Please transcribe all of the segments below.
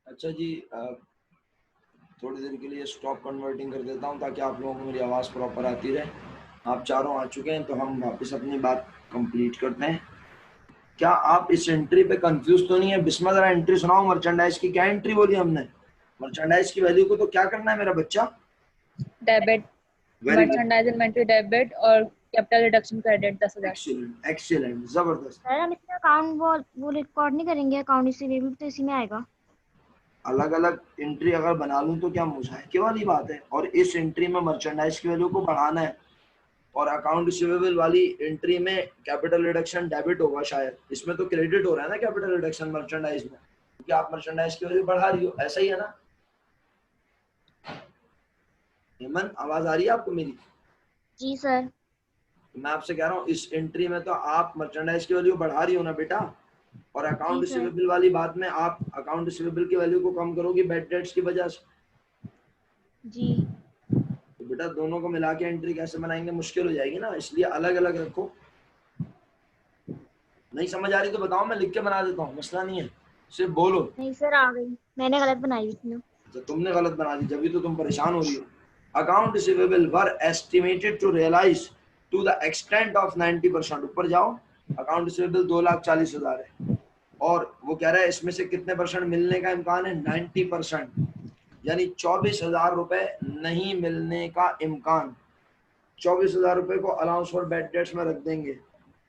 अच्छा जी, थोड़ी देर के लिए स्टॉप कन्वर्टिंग कर देता हूँ ताकि आप लोगों को मेरी आवाज़ प्रॉपर आती रहे। आप चारों आ चुके हैं तो हम वापस अपनी बात कंप्लीट करते हैं। क्या आप इस एंट्री पे कंफ्यूज तो नहीं है? बिस्मा जरा एंट्री सुनाओ मर्चेंडाइज की। क्या एंट्री बोली हमने? मर्चेंडाइज की वैल्यू को तो क्या करना है मेरा बच्चा? Debit, very good, merchandise inventory debit और capital reduction credit 10,000। Excellent excellent, जबरदस्त। सर हम इसमें अकाउंट वो रिकॉर्ड नहीं करेंगे, अकाउंट रिसीवेबल तो इसी में आएगा। अलग अलग एंट्री अगर बना लूं तो क्या मुझाहिके वाली बात है? और इस एंट्री में मर्चेंडाइज की वैल्यू को बढ़ाना है और अकाउंट रिसीवेबल वाली एंट्री में कैपिटल रिडक्शन डेबिट होगा शायद। इसमें तो क्रेडिट हो रहा है ना कैपिटल रिडक्शन मर्चेंडाइज में, क्योंकि आप मर्चेंडाइज की वैल्यू बढ़ा रही हो, ऐसा ही है ना? हेमन, आवाज आ रही है आपको मेरी? जी सर। तो मैं आपसे कह रहा हूँ इस एंट्री में तो आप मर्चेंडाइज की वैल्यू बढ़ा रही हो ना बेटा, और अकाउंट जी सर। रिसीवेबल वाली बात में आप अकाउंट रिसीवेबल की वैल्यू को कम करोगे बैड डेट्स की वजह से। जी तो बेटा दोनों को मिला के एंट्री कैसे बनाएंगे? मुश्किल हो जाएगी ना, इसलिए अलग अलग रखो। नहीं समझ आ रही तो बताओ, मैं लिख के बना देता हूँ, मसला नहीं है, सिर्फ बोलो। नहीं सर, आ गई, मैंने गलत बनाई इसमें। तो तुमने गलत बना दी, जब तो तुम परेशान हो रही हो। Account receivable were estimated to realize to the extent of 90%। ऊपर जाओ, अकाउंट रिसीवेबल 2,40,000 है और वो कह रहा है इसमें से कितने परसेंट मिलने का इम्कान है? 90%, यानी 24,000 रुपए नहीं मिलने का इम्कान। 24,000 रुपए को अलाउंस फॉर बैड डेट्स में रख देंगे।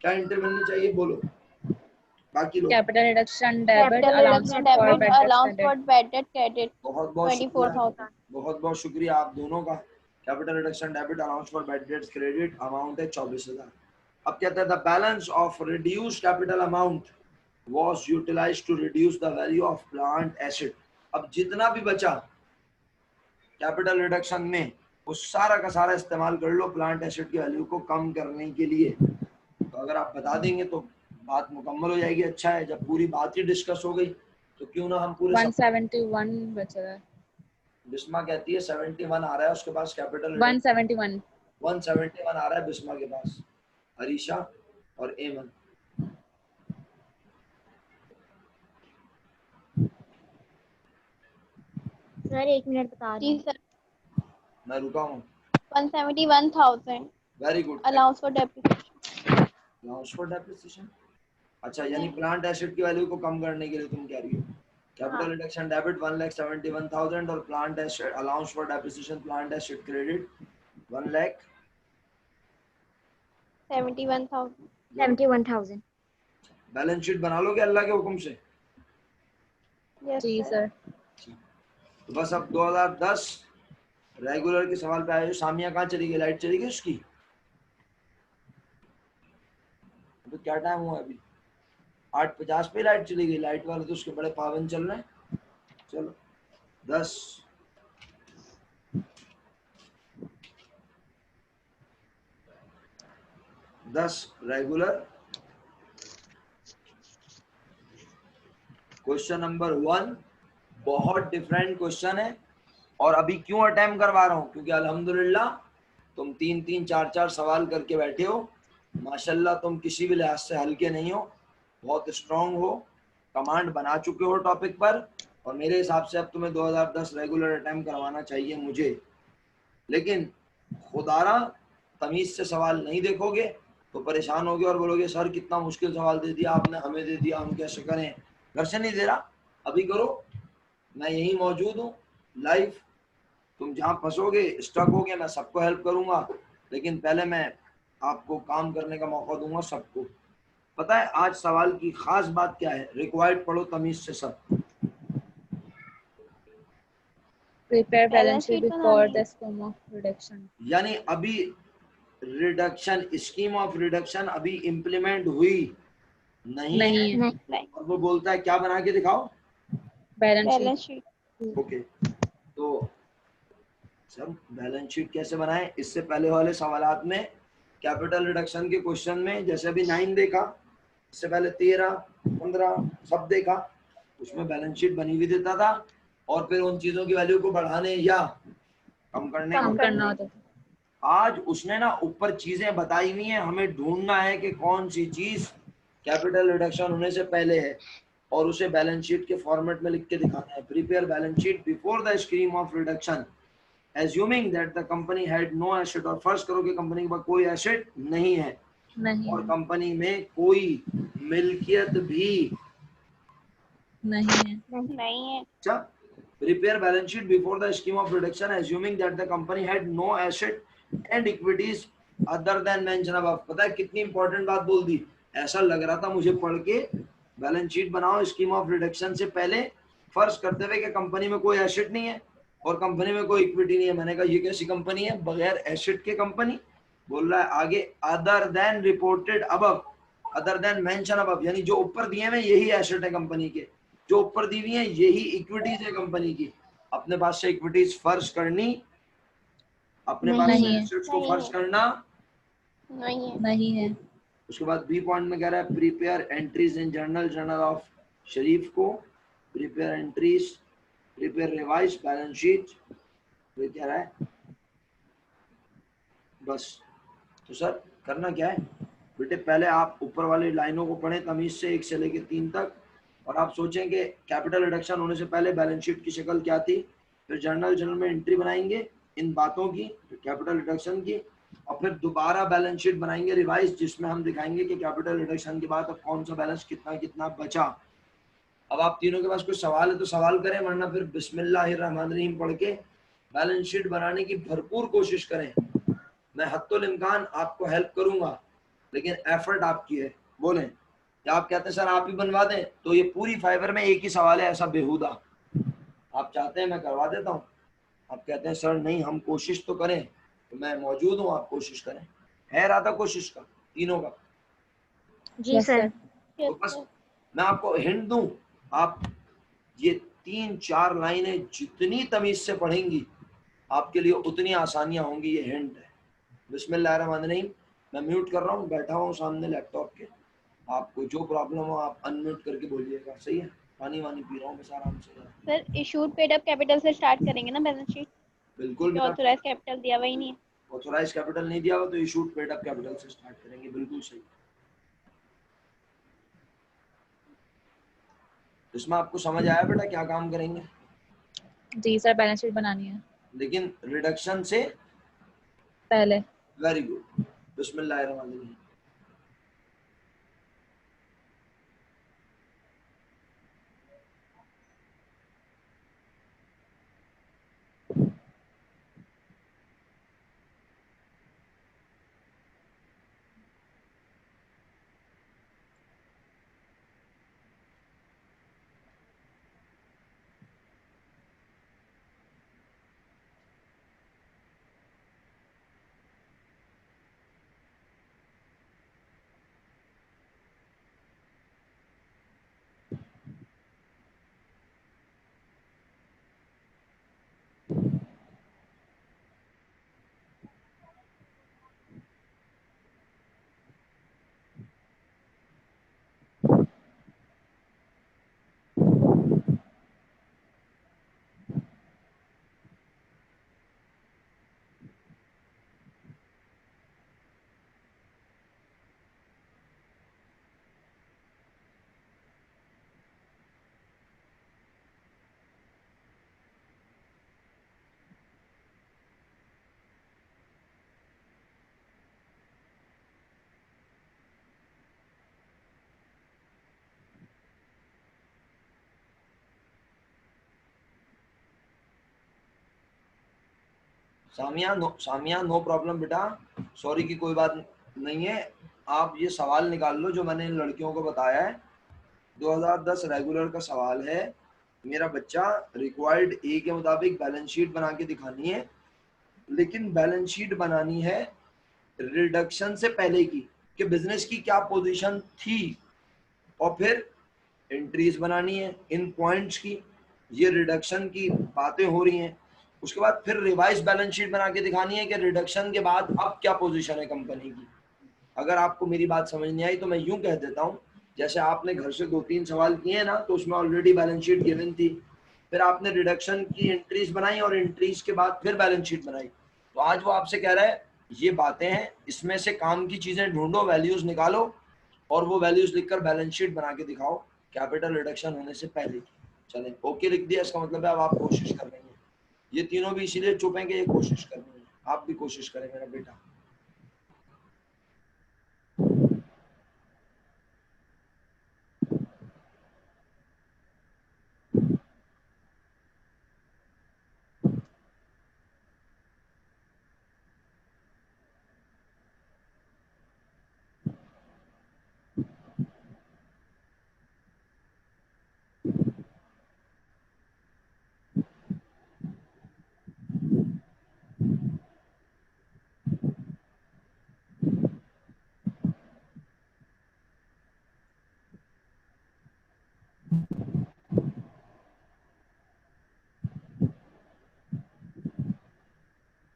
क्या एंट्री मिलनी चाहिए बोलो बाकी लोग? Capital reduction debit, capital allowance reduction for debit, bad debts allowance credit. For bad debt credit बहुत बहुत शुक्रिया, 24,000। बहुत बहुत शुक्रिया आप दोनों का। Capital reduction debit, allowance for bad debts credit, amount है 24,000। अब कहते हैं the balance of reduced capital amount was utilized to reduce the value of plant asset. अब जितना भी बचा कैपिटल रिडक्शन में वो सारा का सारा इस्तेमाल कर लो प्लांट एसेट की वैल्यू को कम करने के लिए। तो अगर आप बता देंगे तो बात मुकम्मल हो जाएगी। अच्छा है, जब पूरी बात ही डिस्कस हो गई तो क्यों ना हम पूरे 171 बचा है। बिस्मा कहती है 71 आ रहा है उसके पास कैपिटल। 171 171 आ रहा है बिस्मा के पास। अरीशा और एमन, सर 1 मिनट बता रही जी हूँ। सर, मैं रुका हूँ। 171,000 very good, allowance for depreciation. Allowance for depreciation. अच्छा, यानी प्लांट एसेट की वैल्यू को कम करने के लिए तुम कह रही हो। कैपिटल रिडक्शन डेबिट 1,71,000 और plant asset allowance for depreciation plant asset credit 1,71,000। 71,000। Balance sheet बना लोगे अल्लाह के हुक्म से? यस जी सर। सर। तो बस अब 2010 रेगुलर के सवाल पे आए। सामिया कहाँ चली गई? लाइट चली गई उसकी? तो क्या टाइम हुआ अभी? 8:50 पे लाइट चली गई। लाइट वाले तो उसके बड़े पावन चल रहे हैं। चलो 10 रेगुलर। क्वेश्चन नंबर 1 बहुत डिफरेंट क्वेश्चन है। और अभी क्यों अटेम्प्ट करवा रहा हूं? क्योंकि अल्हम्दुलिल्लाह तुम 3-3 4-4 सवाल करके बैठे हो। माशाल्लाह तुम किसी भी लिहाज से हल्के नहीं हो, बहुत स्ट्रांग हो, कमांड बना चुके हो टॉपिक पर। और मेरे हिसाब से अब तुम्हें 2010 रेगुलर अटेम्प्ट करवाना चाहिए मुझे। लेकिन खुदारा तमीज से सवाल नहीं देखोगे तो परेशान होगे और बोलोगे सर कितना मुश्किल सवाल दे दिया आपने, हमें दे दिया, हम कैसे करें? घर से नहीं दे रहा, अभी करो, मैं यहीं मौजूद हूँ लाइव। तुम जहाँ फंसोगे, स्टक होगे, मैं सबको हेल्प करूंगा, लेकिन पहले मैं आपको काम करने का मौका दूंगा सबको। पता है आज सवाल की खास बात क्या है? रिक्वायर्ड पढ़ो तमीज से सब। प्रिपेयर बैलेंस शीट बनानी बिफोर है। The scheme of reduction. यानी अभी रिडक्शन, स्कीम ऑफ रिडक्शन अभी इम्प्लीमेंट हुई नहीं है। नहीं है। नहीं, और वो बोलता है क्या बना के दिखाओ? Balance balance sheet. Sheet. Okay, तो सब बैलेंस शीट कैसे बनाएं? इससे पहले वाले सवालात में कैपिटल रिडक्शन के क्वेश्चन में जैसे अभी 9 देखा, इससे पहले 13, 15 सब देखा, उसमें बैलेंस शीट बनी हुई देता था और फिर उन चीजों की वैल्यू को बढ़ाने या कम करने कम का करना होता था। आज उसने ना ऊपर चीजें बताई हुई हैं, हमें ढूंढना है कि कौन सी चीज कैपिटल रिडक्शन होने से पहले है। और उसे बैलेंस शीट के फॉर्मेट में लिख के दिखाना है। Prepare balance sheet before the scheme of reduction assuming that the company had no asset, और फर्स्ट करो कि कंपनी के पास कोई एसेट नहीं है नहीं और है, कंपनी में कोई मिल्कियत भी नहीं है, नहीं है, अच्छा। Prepare balance sheet before the scheme of reduction assuming that the company had no asset and equities other than mentioned above. पता है कितनी इंपॉर्टेंट बात बोल दी, ऐसा लग रहा था मुझे पढ़ के बैलेंस शीट बनाओ स्कीम ऑफ रिडक्शन से पहले फर्ज करते हुए कि कंपनी में कोई एसेट नहीं है और कंपनी में कोई इक्विटी नहीं है। मैंने कहा ये कैसी कंपनी है बगैर एसेट के कंपनी? बोल रहा है आगे other than reported above, other than mentioned above, यानी जो ऊपर दिए हुए यही एसेट है कंपनी के, जो ऊपर दी हुई है यही इक्विटीज है कंपनी की। अपने पास से इक्विटीज फर्ज करनी, अपने पास से नहीं है, एसेट्स को नहीं फर्ज है, करना। नहीं है, नहीं है, उसके बाद बी पॉइंट में कह रहा है prepare entries in journal of शरीफ को, prepare entries, prepare revise balance sheet, ये कह रहा है बस। तो सर करना क्या है बेटे, पहले आप ऊपर वाली लाइनों को पढ़ें तमीज से 1 से लेकर 3 तक, और आप सोचें कि कैपिटल रिडक्शन होने से पहले बैलेंस शीट की शक्ल क्या थी, फिर जर्नल में एंट्री बनाएंगे इन बातों की, कैपिटल रिडक्शन की, और फिर दोबारा बैलेंस शीट बनाएंगे रिवाइज जिसमें हम दिखाएंगे कि कैपिटल रिडक्शन के बाद अब कौन सा बैलेंस कितना कितना बचा। अब आप तीनों के पास कोई सवाल है तो सवाल करें, वरना फिर बिस्मिल्लाहिर्रहमानिर्रहीम पढ़ के बैलेंस शीट बनाने की भरपूर कोशिश करें। मैं हत्तुल इम्कान आपको हेल्प करूंगा, लेकिन एफर्ट आपकी है। बोलें या आप कहते हैं सर आप ही बनवा दें, तो ये पूरी फाइबर में एक ही सवाल है ऐसा बेहुदा। आप चाहते हैं मैं करवा देता हूँ, आप कहते हैं सर नहीं हम कोशिश तो करें, तो मैं मौजूद हूँ, आप कोशिश करें। है इरादा कोशिश का तीनों का? जी सर। तो बस मैं आपको हिंट दूं, आप ये 3-4 लाइनें जितनी तमीज से पढ़ेंगी आपके लिए उतनी आसानियां होंगी, ये हिंट है। बिस्मिल्लाहिर्रहमानिर्रहीम। मैं म्यूट कर रहा हूँ, बैठा हूँ सामने लैपटॉप के, आपको जो प्रॉब्लम हो आप अनम्यूट करके बोलिएगा, सही है? पानी वानी पी रहा हूँ बस आराम से। Sir issued paid up capital से स्टार्ट करेंगे ना बैलेंस शीट, बिल्कुल जो बेटा, ऑथराइज कैपिटल दिया हुआ ही नहीं है। ऑथोराइज कैपिटल नहीं दिया हुआ तो इशूड पेड अप कैपिटल से स्टार्ट करेंगे, बिल्कुल सही। इसमें आपको समझ आया बेटा क्या काम करेंगे? जी सर, बैलेंस शीट बनानी है लेकिन रिडक्शन से पहले। Very good. बिस्मिल्लाहिर्रहमानिर्रहीम। सामिया नो प्रॉब्लम बेटा, सॉरी की कोई बात नहीं है। आप ये सवाल निकाल लो जो मैंने इन लड़कियों को बताया है, 2010 रेगुलर का सवाल है। मेरा बच्चा रिक्वायर्ड ए के मुताबिक बैलेंस शीट बना के दिखानी है, लेकिन बैलेंस शीट बनानी है रिडक्शन से पहले की, कि बिजनेस की क्या पोजीशन थी, और फिर एंट्रीज बनानी है इन पॉइंट्स की, ये रिडक्शन की बातें हो रही हैं। उसके बाद फिर रिवाइज बैलेंस शीट बना के दिखानी है कि रिडक्शन के बाद अब क्या पोजीशन है कंपनी की। अगर आपको मेरी बात समझ नहीं आई तो मैं यूं कह देता हूं, जैसे आपने घर से 2-3 सवाल किए ना, तो उसमें ऑलरेडी बैलेंस शीट गिवन थी, फिर आपने रिडक्शन की एंट्रीज बनाई और एंट्रीज के बाद फिर बैलेंस शीट बनाई। तो आज वो आपसे कह रहा है ये बातें हैं, इसमें से काम की चीजें ढूंढो, वैल्यूज निकालो और वो वैल्यूज लिखकर बैलेंस शीट बना के दिखाओ कैपिटल रिडक्शन होने से पहले की। चलें, ओके लिख दिया, इसका मतलब है अब आप कोशिश कर रहे हैं। ये तीनों भी इसीलिए चुप हैं कि ये कोशिश कर रहे हैं। आप भी कोशिश करें मेरा बेटा।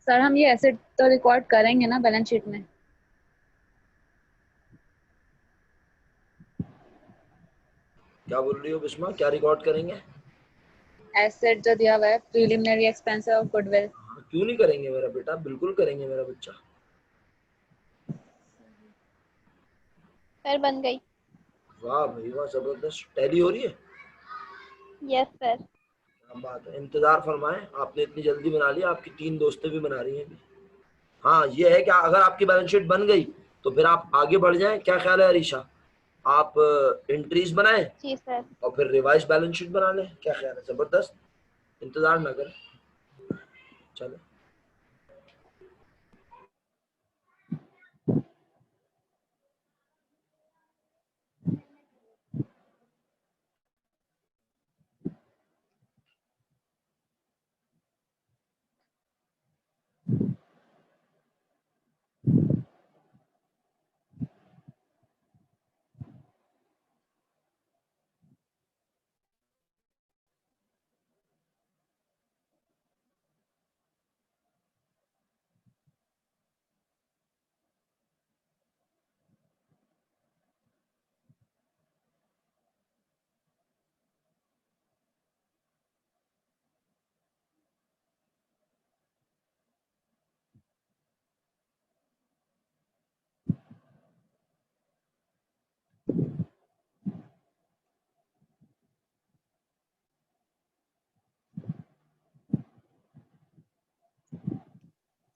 सर हम ये एसेट तो रिकॉर्ड करेंगे ना बैलेंस शीट में? क्या बोल रही हो बिस्मा, क्या रिकॉर्ड करेंगे? एसेट जो दिया हुआ है, प्रीलिमिनरी एक्सपेंस और गुडविल। क्यों नहीं करेंगे मेरा बेटा, बिल्कुल करेंगे मेरा बच्चा। सर बन गई। वाह भाई वाह, जबरदस्त। टैली हो रही है? Yes sir. क्या बात है, इंतजार फरमाएं। आपने इतनी जल्दी बना लिया, आपकी 3 दोस्तें भी बना रही हैं अभी। हाँ ये है कि अगर आपकी बैलेंस शीट बन गई तो फिर आप आगे बढ़ जाएं। क्या ख्याल है अरीशा, आप एंट्रीज बनाएं जी सर। और फिर रिवाइज बैलेंस शीट बना लें? क्या ख्याल है? जबरदस्त, इंतजार ना करें, चलो।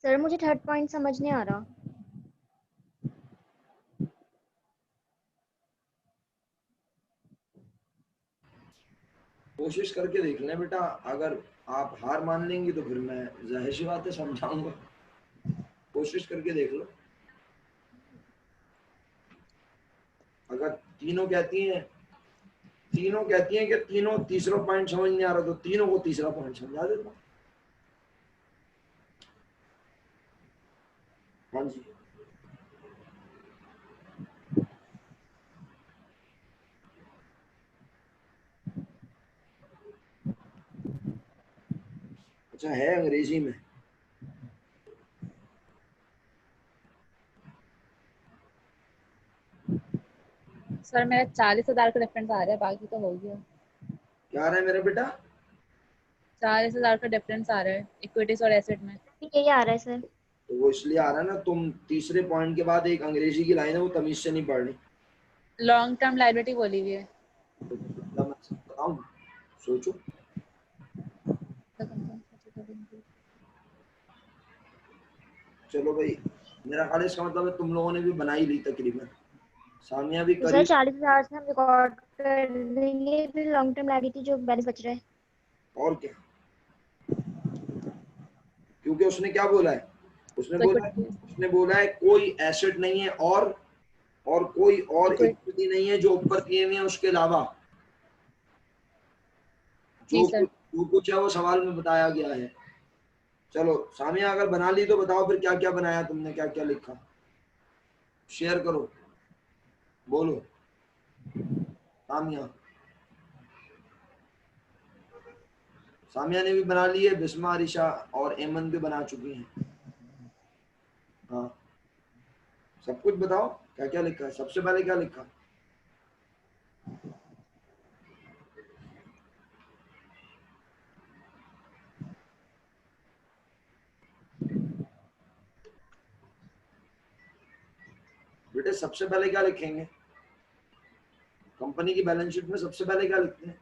सर मुझे थर्ड पॉइंट समझ नहीं आ रहा। कोशिश करके देख लें बेटा, अगर आप हार मान लेंगी तो फिर मैं जाहिर सी बात है समझाऊंगा। कोशिश करके देख लो। अगर तीनों कहती हैं कि तीनों तीसरा पॉइंट समझ नहीं आ रहा, तो तीनों को तीसरा पॉइंट समझा देता हूं। हाँ जी, अच्छा है अंग्रेजी में। सर मेरा 40,000 का डिफरेंस आ रहा है, बाकी तो हो गया। क्या आ रहा है मेरा बेटा? 40,000 का डिफरेंस आ रहा है इक्विटीज और एसेट में। यही आ रहा है सर। तो वो इसलिए आ रहा है ना, तुम तीसरे पॉइंट के बाद एक अंग्रेजी की लाइन है, वो तमीज से नहीं पढ़ रही। लॉन्ग टर्म लायबिलिटी बोली हुई है। तो मतलब मैं बताऊं, सोचो। चलो भाई, मेरा ख्याल है इसका मतलब है तुम लोगों ने भी बना ही ली तकरीबन, सामिया भी तो सर करीब। 40,000 से हम रिकॉर्ड कर देंगे, फिर लॉन्ग टर्म लायबिलिटी जो बैलेंस बच रहा है। और क्या, क्योंकि उसने क्या बोला है, तो इक्विटी, उसने बोला है कोई एसेट नहीं है और कोई और इक्विटी। इक्विटी नहीं है जो ऊपर दिए हुए हैं उसके अलावा। जी सर। जो कुछ है वो सवाल में बताया गया है। चलो सामिया, अगर बना ली तो बताओ फिर क्या क्या बनाया तुमने, क्या क्या लिखा, शेयर करो, बोलो सामिया। सामिया ने भी बना ली है, बिस्मा, रिशा और एमन भी बना चुकी हैं। हाँ, सब कुछ बताओ क्या क्या लिखा है। सबसे पहले क्या लिखा? बेटे सबसे पहले क्या लिखेंगे? कंपनी की बैलेंस शीट में सबसे पहले क्या लिखते हैं?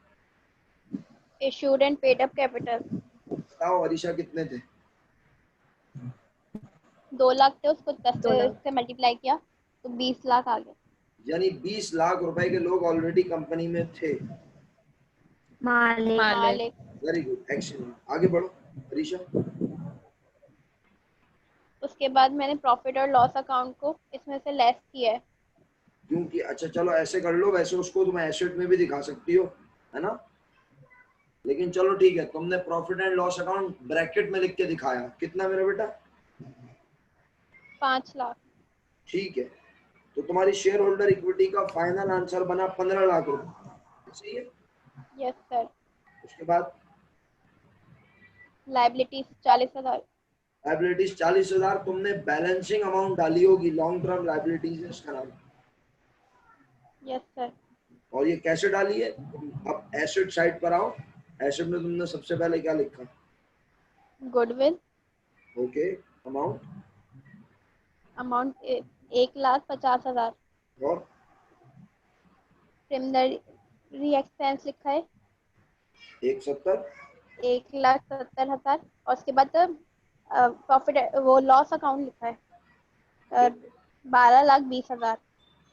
Issued and paid up capital. बताओ अरीशा कितने थे? 2 लाख थे, उसको 10 2 लाख। से मल्टीप्लाई किया तो 20 लाख आ गए। यानी 20 लाख रुपए के लोग ऑलरेडी कंपनी में थे। मालिक। मालिक। Very good, action. आगे बढ़ो अरीशा। उसके बाद मैंने प्रॉफिट और लॉस अकाउंट को इसमें से लेस किया है। क्योंकि अच्छा चलो ऐसे कर लो, वैसे उसको तुम एसेट में भी दिखा सकती हो, है ना? लेकिन चलो ठीक है, तुमने profit and loss account bracket में लिख के दिखाया। कितना मेरा बेटा? 5 लाख। ठीक है, तो तुम्हारी शेयर होल्डर इक्विटी का फाइनल आंसर बना 15 लाख रुपए। सही है? Yes sir. उसके बाद लाइबिलिटीज 40,000। लाइबिलिटीज 40,000। तुमने बैलेंसिंग अमाउंट डाली होगी, लॉन्ग टर्म लाइबिलिटीज है इसका नाम। Yes sir. और ये कैसे डाली है? अब एसेट साइड पर आओ। एसेट में तुमने सबसे पहले क्या लिखा? गुडविल। Okay, amount? अमाउंट 1,50,000। और प्रिलिमिनरी एक्सपेंस लिखा है 170। 1,70,000। और उसके बाद प्रॉफिट वो लॉस अकाउंट लिखा है 12,20,000।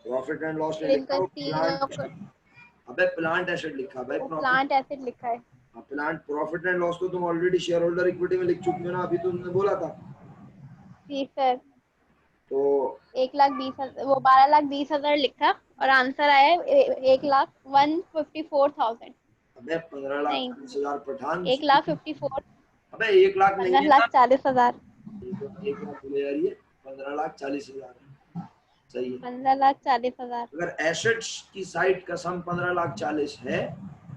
प्रॉफिट एंड लॉस में इनका लिखा हो तीनों प्लांट। अबे प्लांट एसेट लिखा भाई। प्लांट एसेट लिखा है। प्लांट प्रॉफिट एंड लॉस तो तुम ऑलरेडी शेयर होल्डर इक्विटी में लिख चुकी हो ना, अभी तुमने बोला था। जी सर। तो 1,20,000 वो 12,20,000 लिखा और आंसर आया है 1,154,000। अबे 15,40,000 पठान। 1,54,000। अबे 1 लाख नहीं है ना, 15,40,000। 1 लाख बोले यार, ये 15,40,000 है। सही है। 15,40,000। अगर एसेट्स की साइड का सम 15,40,000 है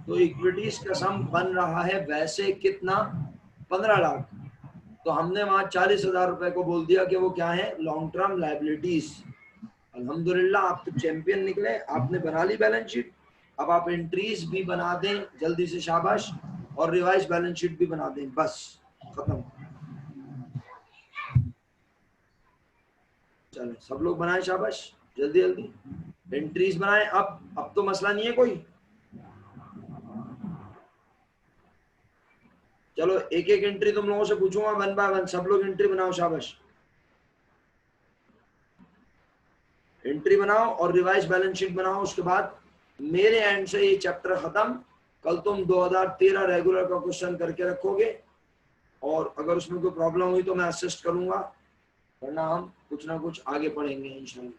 तो इक्विटीज का सम बन रहा है वैसे कितना? 15 लाख। तो हमने वहां 40,000 रुपए को बोल दिया कि वो क्या है? Long term liabilities. अल्हम्दुलिल्लाह, आप तो चैंपियन निकले, आपने बना ली बैलेंस शीट। अब आप एंट्रीज भी बना दें जल्दी से, शाबाश। और रिवाइज बैलेंस शीट भी बना दें, बस खत्म। चलो सब लोग बनाए, शाबाश, जल्दी जल्दी एंट्रीज बनाएं। अब तो मसला नहीं है कोई। चलो एक एक एंट्री तुम लोगों से पूछूंगा, 1 बाय 1। सब लोग एंट्री बनाओ, शाबाश। एंट्री बनाओ और रिवाइज बैलेंस शीट बनाओ। उसके बाद मेरे एंड से ये चैप्टर खत्म। कल तुम 2013 रेगुलर का क्वेश्चन करके रखोगे, और अगर उसमें कोई प्रॉब्लम हुई तो मैं असिस्ट करूंगा, वरना हम कुछ ना कुछ आगे पढ़ेंगे इंशाल्लाह।